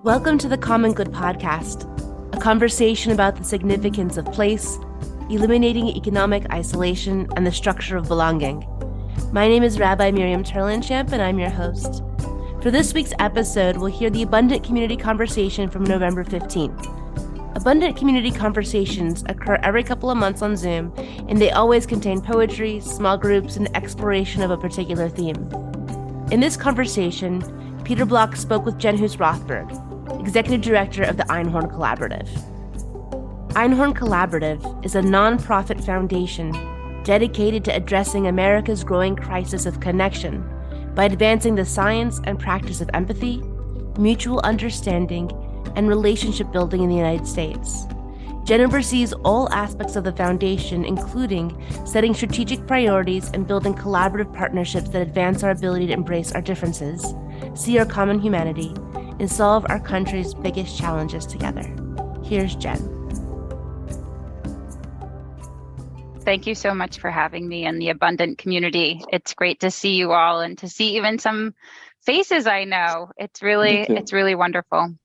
Welcome to the Common Good Podcast, a conversation about the significance of place, eliminating economic isolation, and the structure of belonging. My name is Rabbi Miriam Terlinchamp, and I'm your host. For this week's episode, we'll hear the Abundant Community Conversation from November 15th. Abundant Community Conversations occur every couple of months on Zoom, and they always contain poetry, small groups, and exploration of a particular theme. In this conversation, Peter Block spoke with Jenn Rothberg, Executive Director of the Einhorn Collaborative. Einhorn Collaborative is a nonprofit foundation dedicated to addressing America's growing crisis of connection by advancing the science and practice of empathy, mutual understanding, and relationship building in the United States. Jenn oversees all aspects of the foundation, including setting strategic priorities and building collaborative partnerships that advance our ability to embrace our differences, see our common humanity, and solve our country's biggest challenges together. Here's Jenn. Thank you so much for having me in the Abundant Community. It's great to see you all and to see even some faces I know. It's really wonderful.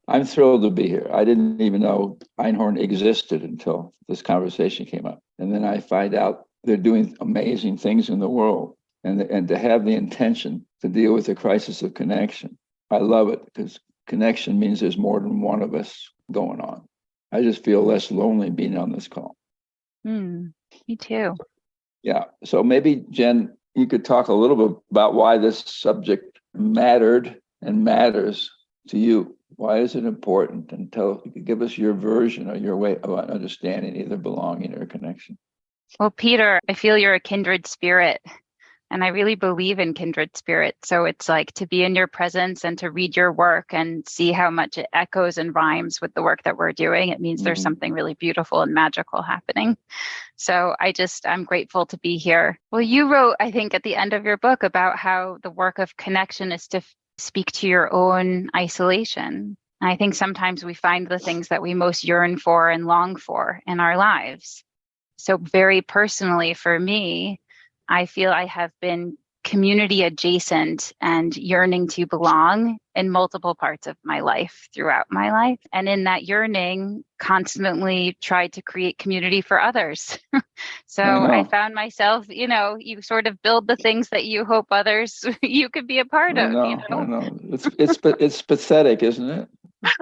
I'm thrilled to be here. I didn't even know Einhorn existed until this conversation came up. And then I find out they're doing amazing things in the world and to have the intention to deal with the crisis of connection. I love it because connection means there's more than one of us going on. I just feel less lonely being on this call. Me too. Yeah. So maybe, Jenn, you could talk a little bit about why this subject mattered and matters to you. Why is it important? And give us your version or your way of understanding either belonging or connection. Well, Peter, I feel you're a kindred spirit, and I really believe in kindred spirit. So it's like to be in your presence and to read your work and see how much it echoes and rhymes with the work that we're doing. It means there's something really beautiful and magical happening. So I'm grateful to be here. Well, you wrote, I think, at the end of your book about how the work of connection is to speak to your own isolation. And I think sometimes we find the things that we most yearn for and long for in our lives. So very personally for me, I feel I have been community adjacent and yearning to belong in multiple parts of my life throughout my life. And in that yearning, constantly tried to create community for others. So I found myself, you sort of build the things that you hope others, you could be a part of. I know. It's pathetic, isn't it?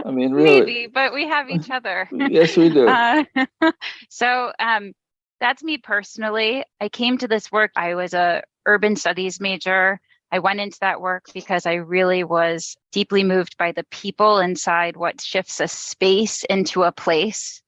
I mean, really. Maybe, but we have each other. Yes, we do. So that's me personally. I came to this work. I was a urban studies major. I went into that work because I really was deeply moved by the people inside what shifts a space into a place.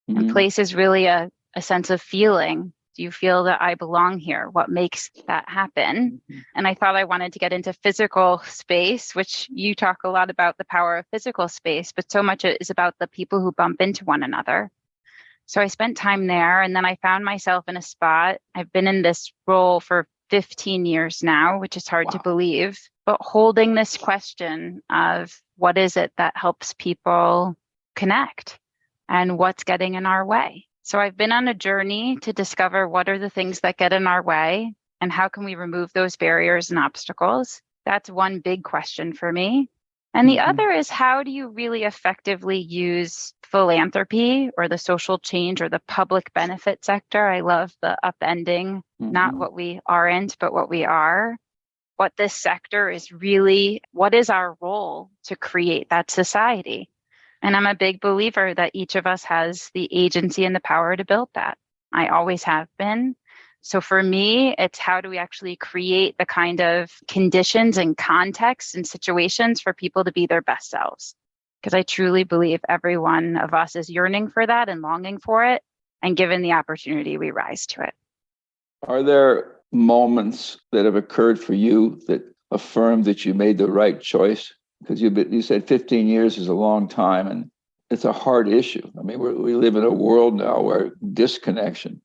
Mm-hmm. And place is really a sense of feeling. Do you feel that I belong here? What makes that happen? Mm-hmm. And I thought I wanted to get into physical space, which you talk a lot about the power of physical space, but so much is about the people who bump into one another. So I spent time there, and then I found myself in a spot. I've been in this role for 15 years now, which is hard to believe, but holding this question of what is it that helps people connect and what's getting in our way. So I've been on a journey to discover what are the things that get in our way and how can we remove those barriers and obstacles. That's one big question for me. And the other is, how do you really effectively use philanthropy or the social change or the public benefit sector? I love the upending, not what we aren't, but what we are. What this sector is really, what is our role to create that society? And I'm a big believer that each of us has the agency and the power to build that. I always have been. So for me, it's how do we actually create the kind of conditions and contexts and situations for people to be their best selves? Because I truly believe every one of us is yearning for that and longing for it. And given the opportunity, we rise to it. Are there moments that have occurred for you that affirm that you made the right choice? Because you said 15 years is a long time, and it's a hard issue. I mean, we live in a world now where disconnection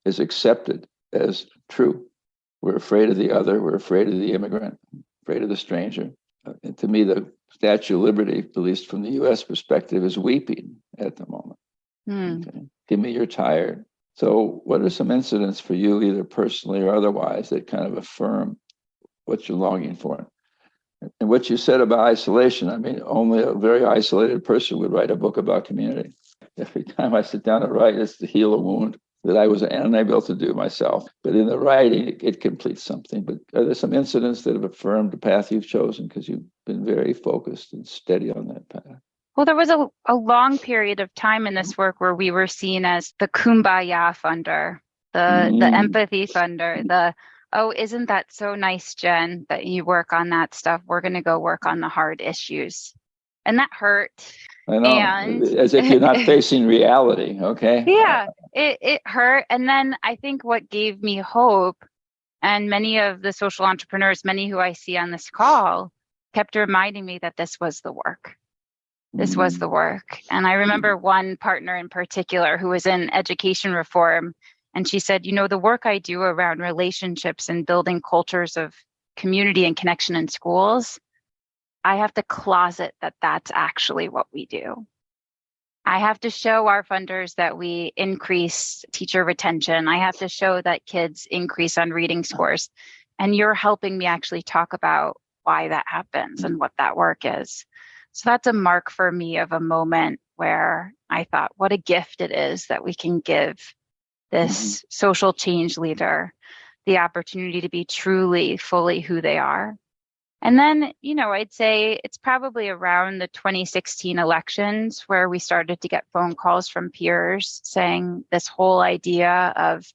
is accepted as true. We're afraid of the other. We're afraid of the immigrant, afraid of the stranger. And to me, the Statue of Liberty, at least from the U.S. perspective, is weeping at the moment. Okay. Give me you're tired. So what are some incidents for you, either personally or otherwise, that kind of affirm what you're longing for? And what you said about isolation, I mean, only a very isolated person would write a book about community. Every time I sit down to write, it's to heal a wound that I was unable to do myself. But in the writing, it completes something. But are there some incidents that have affirmed the path you've chosen because you've been very focused and steady on that path? Well, there was a long period of time in this work where we were seen as the kumbaya funder, the empathy funder, oh, isn't that so nice, Jenn, that you work on that stuff? We're going to go work on the hard issues. And that hurt. I know, And as if you're not facing reality, okay? Yeah, it hurt. And then I think what gave me hope, and many of the social entrepreneurs, many who I see on this call, kept reminding me that this was the work. This was the work. And I remember one partner in particular who was in education reform. And she said, the work I do around relationships and building cultures of community and connection in schools, I have to closet that that's actually what we do. I have to show our funders that we increase teacher retention. I have to show that kids increase on reading scores. And you're helping me actually talk about why that happens and what that work is. So that's a mark for me of a moment where I thought, what a gift it is that we can give this social change leader the opportunity to be truly, fully who they are. And then, I'd say it's probably around the 2016 elections where we started to get phone calls from peers saying this whole idea of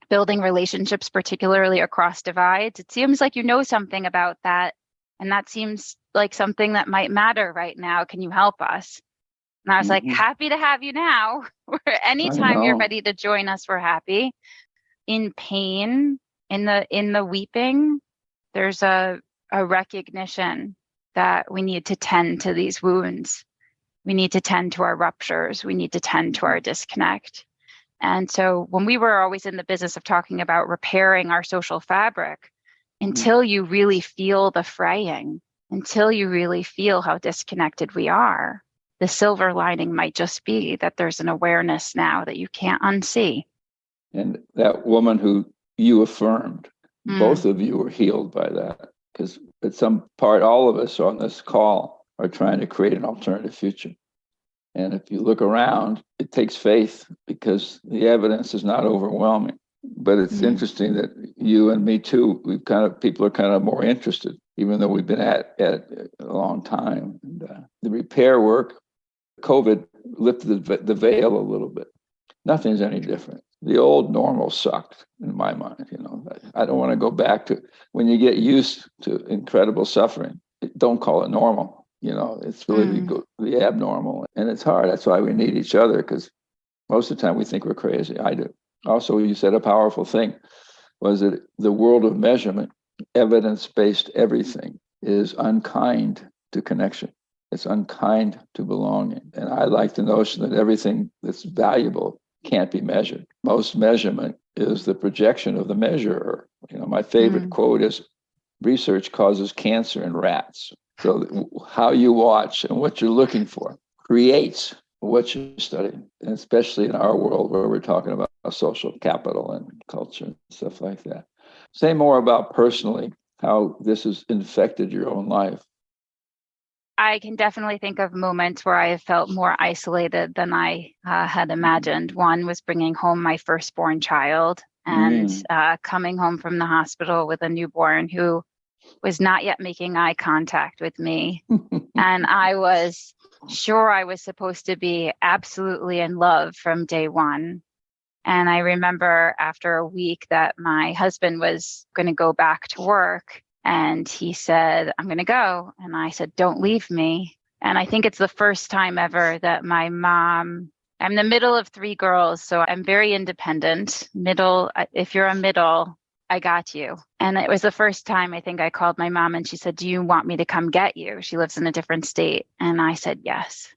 building relationships, particularly across divides. It seems like you know something about that. And that seems like something that might matter right now. Can you help us? And I was like, happy to have you now. Anytime you're ready to join us, we're happy. In pain, in the weeping, there's a recognition that we need to tend to these wounds. We need to tend to our ruptures. We need to tend to our disconnect. And so when we were always in the business of talking about repairing our social fabric, until you really feel the fraying, until you really feel how disconnected we are, the silver lining might just be that there's an awareness now that you can't unsee. And that woman who you affirmed, both of you were healed by that. Because at some part, all of us on this call are trying to create an alternative future. And if you look around, it takes faith because the evidence is not overwhelming. But it's interesting that you and me too, people are kind of more interested, even though we've been at it a long time. And the repair work, COVID lifted the veil a little bit. Nothing's any different. The old normal sucked in my mind. I don't want to go back to when you get used to incredible suffering. Don't call it normal. It's really the abnormal, and it's hard. That's why we need each other, because most of the time we think we're crazy. I do. Also, you said a powerful thing was that the world of measurement, evidence-based everything, is unkind to connection. It's unkind to belonging. And I like the notion that everything that's valuable can't be measured. Most measurement is the projection of the measurer. My favorite quote is, research causes cancer in rats. So how you watch and what you're looking for creates what you're studying, and especially in our world where we're talking about social capital and culture and stuff like that. Say more about personally how this has infected your own life. I can definitely think of moments where I felt more isolated than I had imagined. One was bringing home my firstborn child and coming home from the hospital with a newborn who was not yet making eye contact with me. And I was sure I was supposed to be absolutely in love from day one. And I remember after a week that my husband was going to go back to work. And he said, I'm going to go. And I said, don't leave me. And I think it's the first time ever that my mom, I'm the middle of three girls, so I'm very independent. Middle, if you're a middle, I got you. And it was the first time I think I called my mom and she said, do you want me to come get you? She lives in a different state. And I said, yes.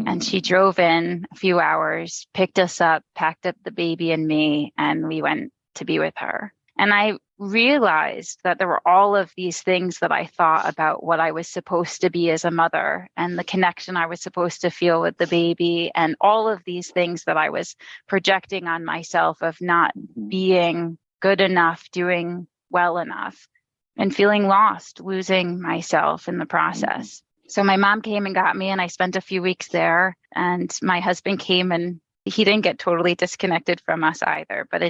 And she drove in a few hours, picked us up, packed up the baby and me, and we went to be with her. And I realized that there were all of these things that I thought about what I was supposed to be as a mother and the connection I was supposed to feel with the baby and all of these things that I was projecting on myself of not being good enough, doing well enough. and feeling lost, losing myself in the process. So my mom came and got me, and I spent a few weeks there. And my husband came, and he didn't get totally disconnected from us either, but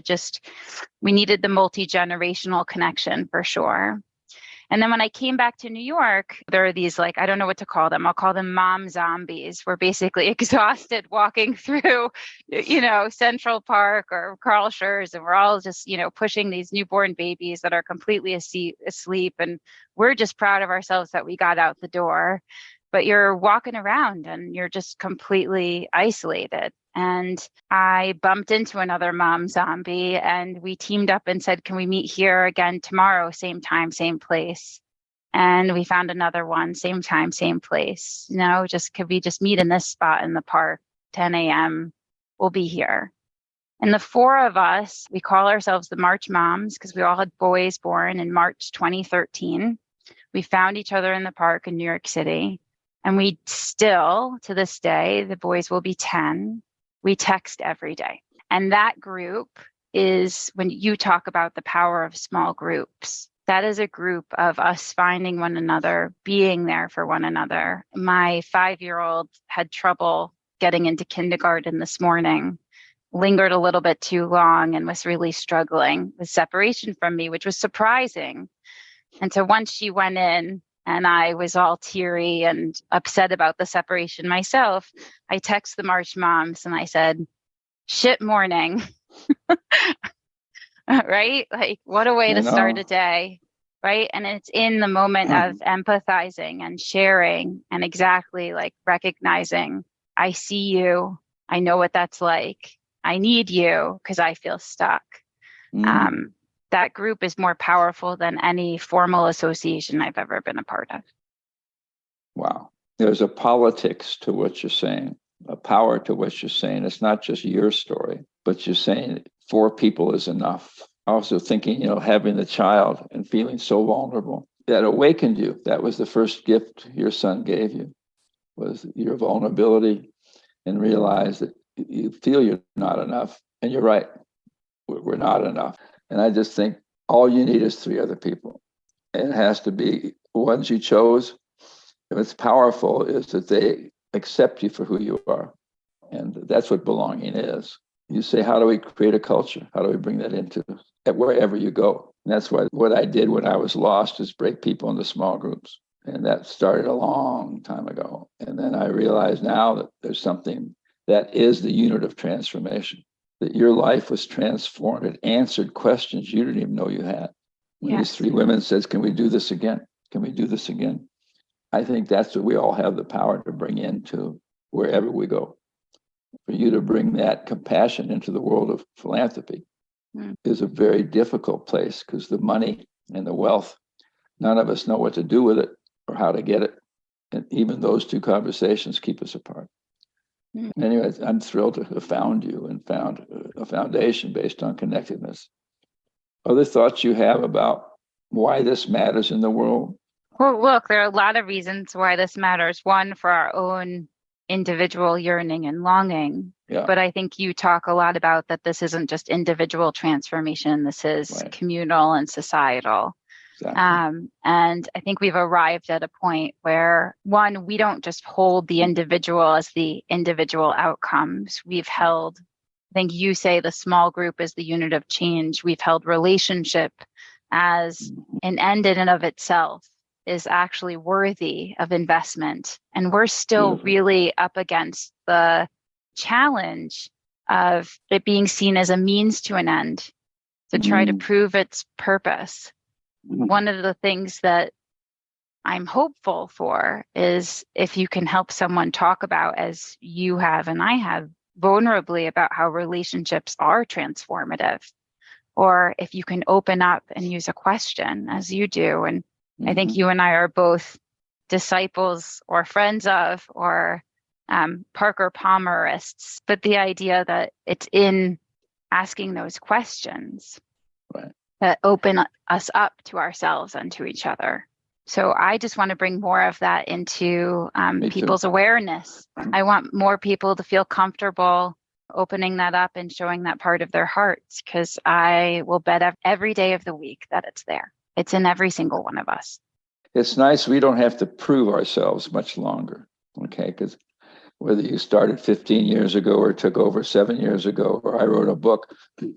we needed the multi-generational connection for sure. And then when I came back to New York, there are these, like, I don't know what to call them. I'll call them mom zombies. We're basically exhausted walking through, Central Park or Carl Schurz, and we're all just, pushing these newborn babies that are completely asleep. And we're just proud of ourselves that we got out the door. But you're walking around and you're just completely isolated. And I bumped into another mom zombie, and we teamed up and said, can we meet here again tomorrow, same time, same place? And we found another one, same time, same place. Could we just meet in this spot in the park, 10 a.m.? We'll be here. And the four of us, we call ourselves the March Moms because we all had boys born in March 2013. We found each other in the park in New York City. And we still, to this day, the boys will be 10. We text every day. And that group is, when you talk about the power of small groups, that is a group of us finding one another, being there for one another. My 5-year-old had trouble getting into kindergarten this morning, lingered a little bit too long, and was really struggling with separation from me, which was surprising. And so once she went in, and I was all teary and upset about the separation myself, I texted the March Moms and I said, shit morning, right? Like, what a way to start a day, right? And it's in the moment of empathizing and sharing and exactly like recognizing, I see you, I know what that's like, I need you because I feel stuck. That group is more powerful than any formal association I've ever been a part of. Wow. There's a politics to what you're saying, a power to what you're saying. It's not just your story, but you're saying 4 people is enough. Also thinking, having the child and feeling so vulnerable, that awakened you. That was the first gift your son gave you, was your vulnerability, and realize that you feel you're not enough. And you're right, we're not enough. And I just think all you need is 3 other people. And it has to be ones you chose. And what's powerful is that they accept you for who you are. And that's what belonging is. You say, how do we create a culture? How do we bring that into wherever you go? And that's what I did when I was lost is break people into small groups. And that started a long time ago. And then I realize now that there's something that is the unit of transformation. That your life was transformed. It answered questions you didn't even know you had. When these 3 women says, can we do this again? Can we do this again? I think that's what we all have the power to bring into wherever we go. For you to bring that compassion into the world of philanthropy is a very difficult place because the money and the wealth, none of us know what to do with it or how to get it. And even those 2 conversations keep us apart. Anyways, I'm thrilled to have found you and found a foundation based on connectedness. Other thoughts you have about why this matters in the world? Well, look, there are a lot of reasons why this matters. One, for our own individual yearning and longing. Yeah. But I think you talk a lot about that this isn't just individual transformation. This is communal and societal. Exactly. And I think we've arrived at a point where, one, we don't just hold the individual as the individual outcomes. We've held, I think you say the small group is the unit of change. We've held relationship as an end in and of itself is actually worthy of investment. And we're still really up against the challenge of it being seen as a means to an end to try to prove its purpose. One of the things that I'm hopeful for is if you can help someone talk about, as you have and I have, vulnerably about how relationships are transformative, or if you can open up and use a question as you do. And I think you and I are both disciples or friends of, or Parker Palmerists, but the idea that it's in asking those questions that open us up to ourselves and to each other. So I just want to bring more of that into people's awareness. I want more people to feel comfortable opening that up and showing that part of their hearts, because I will bet every day of the week that it's there. It's in every single one of us. It's nice we don't have to prove ourselves much longer, okay? Because whether you started 15 years ago or took over 7 years ago, or I wrote a book,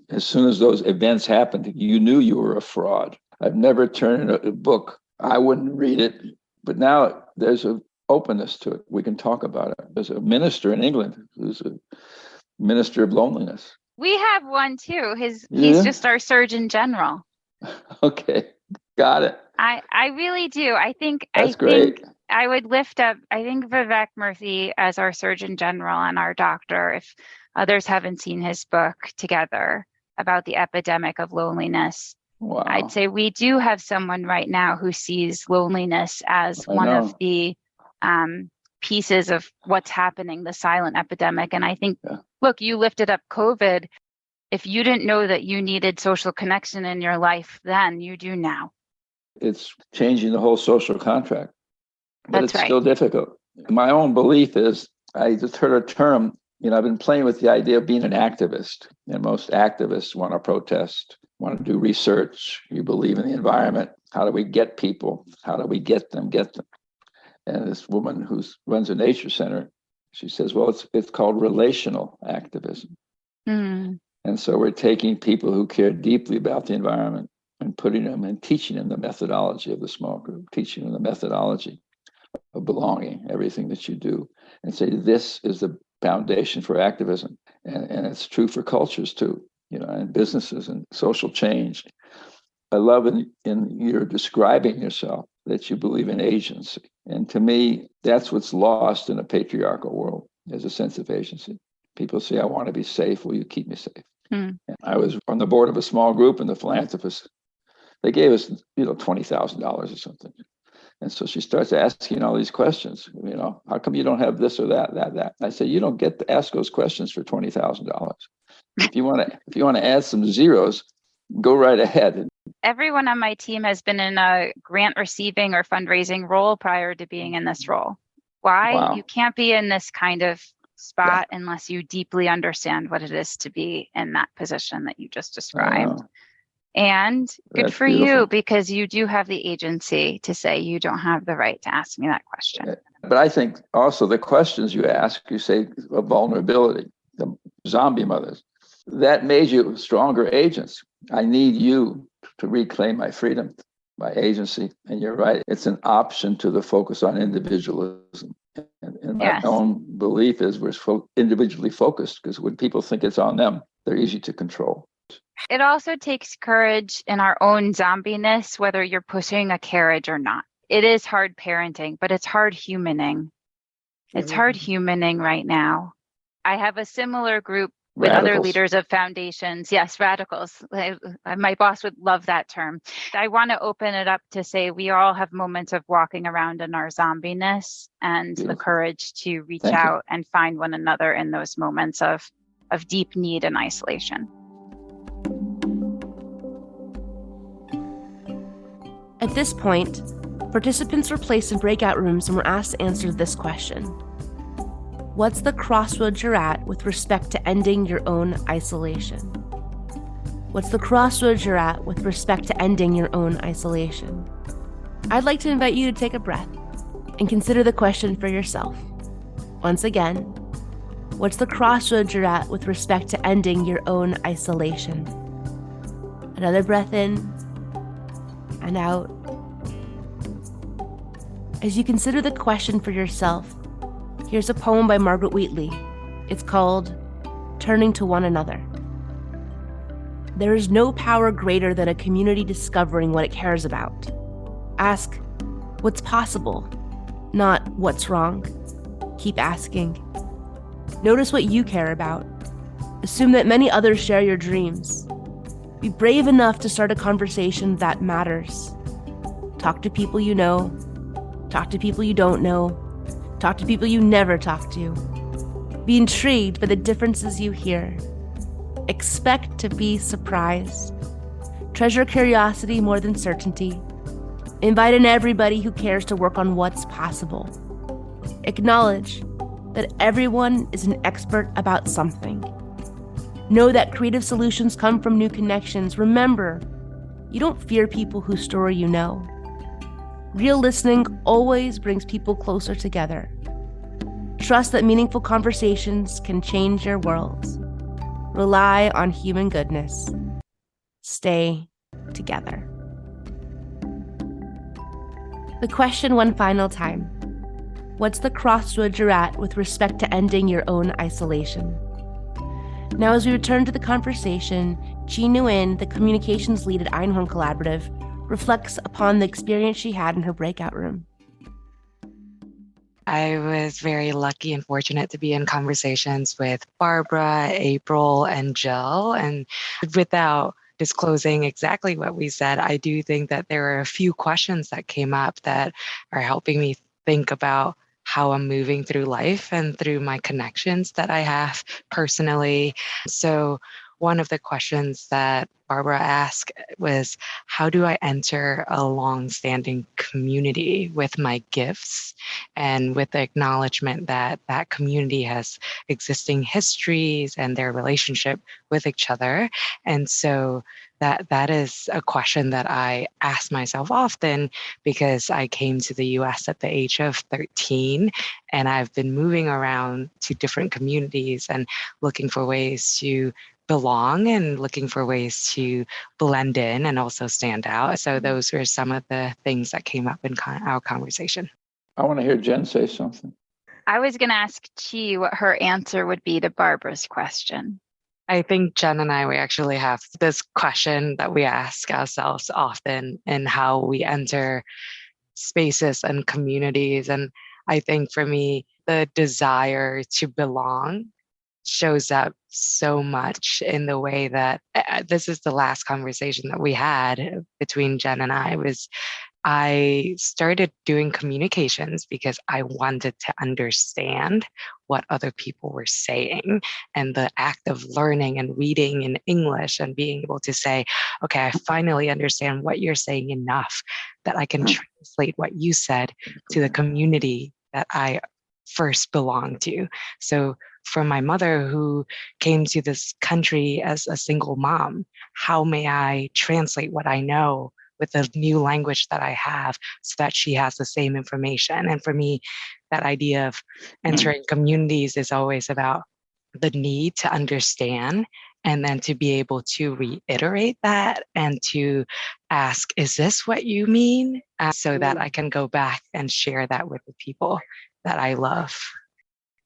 as soon as those events happened, you knew you were a fraud. I've never turned in a book. I wouldn't read it, but now there's an openness to it. We can talk about it. There's a minister in England who's a minister of loneliness. We have one too. He's just our Surgeon General. Okay, got it. I really do. That's great. I would lift up, Vivek Murthy as our Surgeon General and our doctor, if others haven't seen his book together about the epidemic of loneliness. Wow. I'd say we do have someone right now who sees loneliness as one of the pieces of what's happening, the silent epidemic. And I think, look, you lifted up COVID. If you didn't know that you needed social connection in your life then, you do now. It's changing the whole social contract. But That's it's still difficult. My own belief is, I just heard a term, I've been playing with the idea of being an activist. And most activists want to protest, want to do research. You believe in the environment. How do we get people? How do we get them? And this woman who runs a nature center, she says, well, it's called relational activism. Mm. And so we're taking people who care deeply about the environment and putting them and teaching them the methodology of the small group, teaching them the methodology of belonging, everything that you do, and say this is the foundation for activism. And it's true for cultures too, and businesses and social change. I love in your describing yourself that you believe in agency. And to me, that's what's lost in a patriarchal world, is a sense of agency. People say, I want to be safe. Will you keep me safe? Mm. And I was on the board of a small group, and the philanthropists, they gave us, $20,000 or something. And so she starts asking all these questions. How come you don't have this or that? I say, you don't get to ask those questions for $20,000. If you want to add some zeros, go right ahead. Everyone on my team has been in a grant receiving or fundraising role prior to being in this role. Why? Wow. You can't be in this kind of spot unless you deeply understand what it is to be in that position that you just described. And good That's for beautiful. you, because you do have the agency to say you don't have the right to ask me that question. But I think also the questions you ask, you say of vulnerability, the zombie mothers, that made you stronger agents. I need you to reclaim my freedom, my agency. And you're right. It's an option to the focus on individualism. And my own belief is we're individually focused, because when people think it's on them, they're easy to control. It also takes courage in our own zombiness, whether you're pushing a carriage or not. It is hard parenting, but it's hard humaning. It's hard humaning right now. I have a similar group with other leaders of foundations. Yes, radicals. My boss would love that term. I want to open it up to say we all have moments of walking around in our zombiness and the courage to reach out and find one another in those moments of deep need and isolation. At this point, participants were placed in breakout rooms and were asked to answer this question. What's the crossroads you're at with respect to ending your own isolation? What's the crossroads you're at with respect to ending your own isolation? I'd like to invite you to take a breath and consider the question for yourself. Once again, what's the crossroads you're at with respect to ending your own isolation? Another breath in and out. As you consider the question for yourself, here's a poem by Margaret Wheatley. It's called Turning to One Another. There is no power greater than a community discovering what it cares about. Ask, what's possible, not what's wrong. Keep asking. Notice what you care about. Assume that many others share your dreams. Be brave enough to start a conversation that matters. Talk to people you know. Talk to people you don't know. Talk to people you never talk to. Be intrigued by the differences you hear. Expect to be surprised. Treasure curiosity more than certainty. Invite in everybody who cares to work on what's possible. Acknowledge that everyone is an expert about something. Know that creative solutions come from new connections. Remember, You don't fear people whose story you know. Real listening always brings people closer together. Trust that meaningful conversations can change your worlds. Rely on human goodness. Stay together. The question one final time. What's the crossroads you're at with respect to ending your own isolation? Now, as we return to the conversation, Chi Nguyen, the communications lead at Einhorn Collaborative, reflects upon the experience she had in her breakout room. I was very lucky and fortunate to be in conversations with Barbara, April, and Jill. And without disclosing exactly what we said, I do think that there are a few questions that came up that are helping me think about how I'm moving through life and through my connections that I have personally. So one of the questions that Barbara asked was, how do I enter a long-standing community with my gifts and with the acknowledgement that that community has existing histories and their relationship with each other? And so that is a question that I ask myself often, because I came to the US at the age of 13, and I've been moving around to different communities and looking for ways to belong and looking for ways to blend in and also stand out. So those were some of the things that came up in our conversation. I want to hear Jenn say something. I was going to ask Chi what her answer would be to Barbara's question. I think Jenn and we actually have this question that we ask ourselves often in how we enter spaces and communities. And I think for me, the desire to belong shows up so much in the way that this is the last conversation that we had between Jenn and I started doing communications because I wanted to understand what other people were saying, and the act of learning and reading in English and being able to say, okay, I finally understand what you're saying enough that I can translate what you said to the community that I first belonged to. So for my mother, who came to this country as a single mom, how may I translate what I know with the new language that I have so that she has the same information? And for me, that idea of entering communities is always about the need to understand, and then to be able to reiterate that and to ask, is this what you mean? So that I can go back and share that with the people that I love.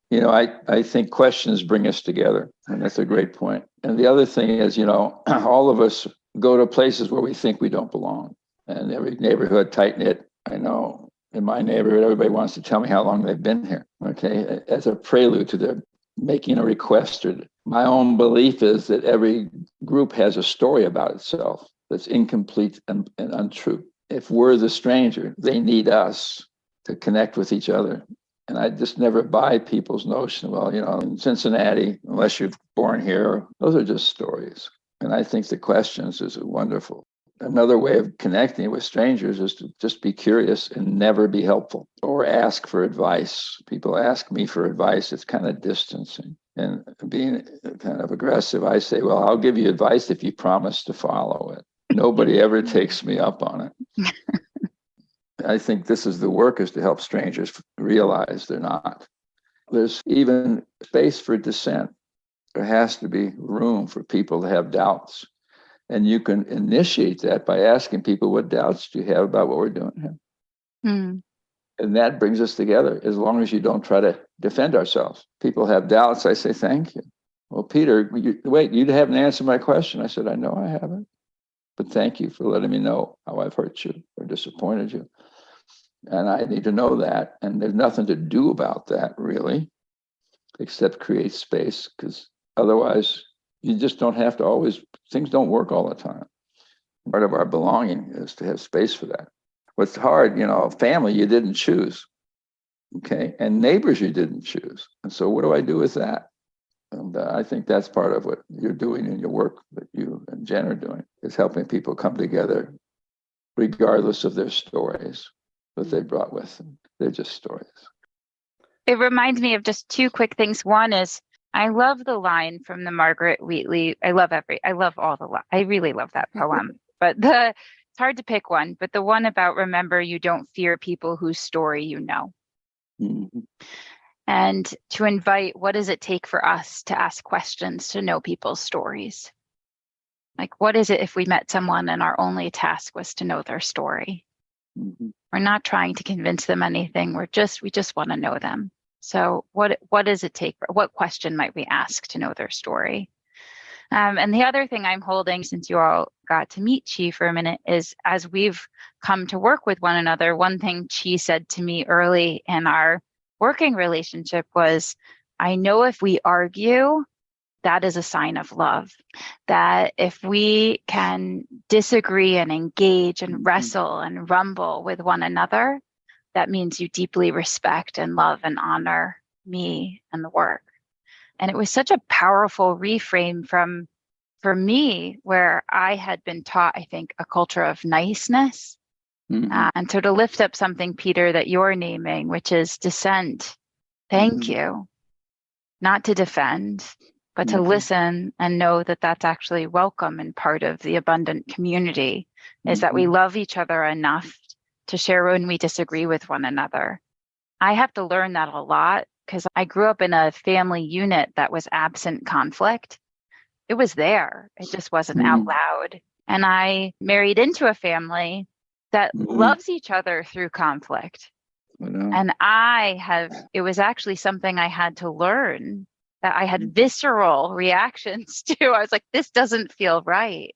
You know, I think questions bring us together, and that's a great point. And the other thing is, you know, all of us go to places where we think we don't belong. And every neighborhood, tight-knit, I know in my neighborhood, everybody wants to tell me how long they've been here, okay, as a prelude to their making a request. My own belief is that every group has a story about itself that's incomplete and untrue. If we're the stranger, they need us to connect with each other. And I just never buy people's notion, well, you know, in Cincinnati, unless you're born here, those are just stories. And I think the questions is wonderful. Another way of connecting with strangers is to just be curious and never be helpful or ask for advice. People ask me for advice. It's kind of distancing and being kind of aggressive. I say, well, I'll give you advice if you promise to follow it. Nobody ever takes me up on it. I think this is the work, is to help strangers realize they're not. There's even space for dissent. There has to be room for people to have doubts. And you can initiate that by asking people, what doubts do you have about what we're doing here? And that brings us together, as long as you don't try to defend ourselves. People have doubts. I say, thank you. Well, Peter, wait, you haven't answered my question. I said, I know I haven't. But thank you for letting me know how I've hurt you or disappointed you. And I need to know that. And there's nothing to do about that, really, except create space, because otherwise you just don't have to always, things don't work all the time. Part of our belonging is to have space for that. What's hard, you know, family you didn't choose, okay? And neighbors you didn't choose. And so what do I do with that? And I think that's part of what you're doing in your work that you and Jenn are doing, is helping people come together regardless of their stories, what they brought with them. They're just stories. It reminds me of just two quick things. One is, I love the line from the Margaret Wheatley. I love all the I really love that poem. but it's hard to pick one, but the one about remember you don't fear people whose story you know. Mm-hmm. And to invite, what does it take for us to ask questions to know people's stories? Like, what is it if we met someone and our only task was to know their story? Mm-hmm. We're not trying to convince them anything. We just want to know them. So what does it take? What question might we ask to know their story? And the other thing I'm holding, since you all got to meet Chi for a minute, is as we've come to work with one another, one thing Chi said to me early in our working relationship was, I know if we argue, that is a sign of love. That if we can disagree and engage and wrestle and rumble with one another, that means you deeply respect and love and honor me and the work. And it was such a powerful reframe for me, where I had been taught, I think, a culture of niceness. Mm-hmm. And so to lift up something, Peter, that you're naming, which is dissent, thank you. Not to defend, but to listen and know that that's actually welcome and part of the abundant community, is that we love each other enough to share when we disagree with one another. I have to learn that a lot because I grew up in a family unit that was absent conflict. It was there. It just wasn't out loud. And I married into a family that loves each other through conflict. And it was actually something I had to learn, that I had visceral reactions to. I was like, this doesn't feel right.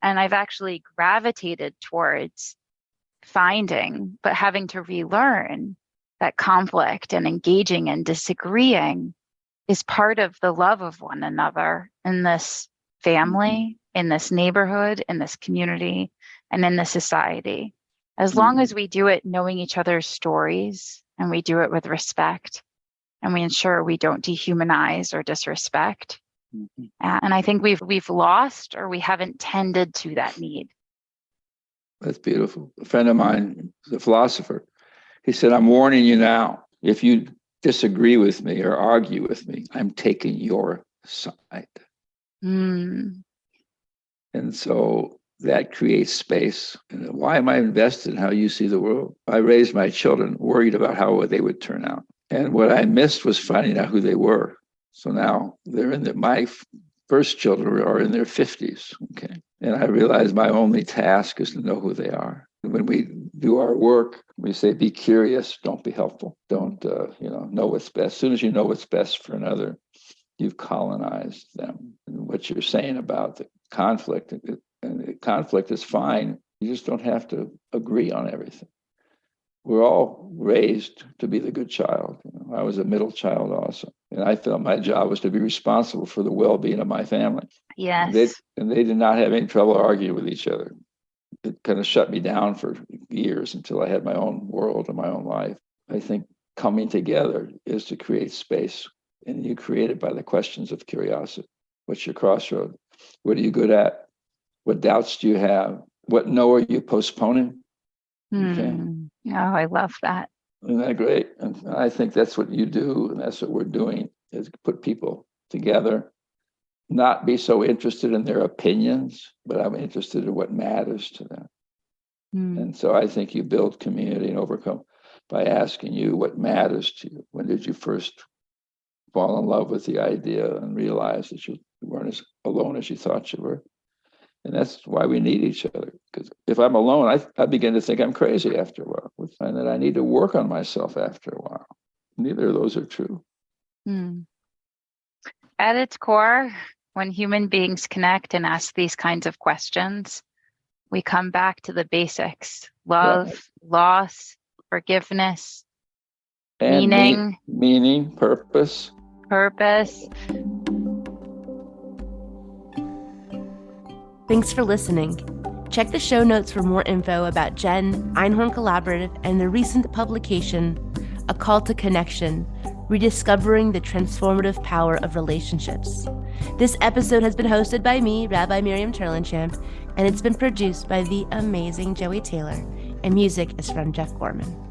And I've actually gravitated towards finding, but having to relearn that conflict and engaging and disagreeing is part of the love of one another in this family, in this neighborhood, in this community, and in this society. As long as we do it knowing each other's stories, and we do it with respect, and we ensure we don't dehumanize or disrespect. And I think we've lost, or we haven't tended to that need. That's beautiful. A friend of mine, the philosopher, he said, I'm warning you now. If you disagree with me or argue with me, I'm taking your side. And so that creates space. Why am I invested in how you see the world? I raised my children worried about how they would turn out. And what I missed was finding out who they were. So now they're my first children are in their 50s. Okay. And I realized my only task is to know who they are. When we do our work, we say, be curious, don't be helpful. Don't, know what's best. As soon as you know what's best for another, you've colonized them. And what you're saying about the conflict, and the conflict is fine. You just don't have to agree on everything. We're all raised to be the good child. I was a middle child also. And I felt my job was to be responsible for the well-being of my family. Yes. And they did not have any trouble arguing with each other. It kind of shut me down for years until I had my own world and my own life. I think coming together is to create space. And you create it by the questions of curiosity. What's your crossroad? What are you good at? What doubts do you have? What no are you postponing? Okay. Oh, I love that. Isn't that great? And I think that's what you do, and that's what we're doing, is put people together, not be so interested in their opinions, but I'm interested in what matters to them. And so I think you build community and overcome by asking you what matters to you. When did you first fall in love with the idea and realize that you weren't as alone as you thought you were? And that's why we need each other. Because if I'm alone, I begin to think I'm crazy after a while, and that I need to work on myself after a while. Neither of those are true. At its core, when human beings connect and ask these kinds of questions, we come back to the basics: love, loss, forgiveness, And meaning, purpose. Thanks for listening. Check the show notes for more info about Jenn, Einhorn Collaborative, and the recent publication, A Call to Connection, Rediscovering the Transformative Power of Relationships. This episode has been hosted by me, Rabbi Miriam Terlinchamp, and it's been produced by the amazing Joey Taylor, and music is from Jeff Gorman.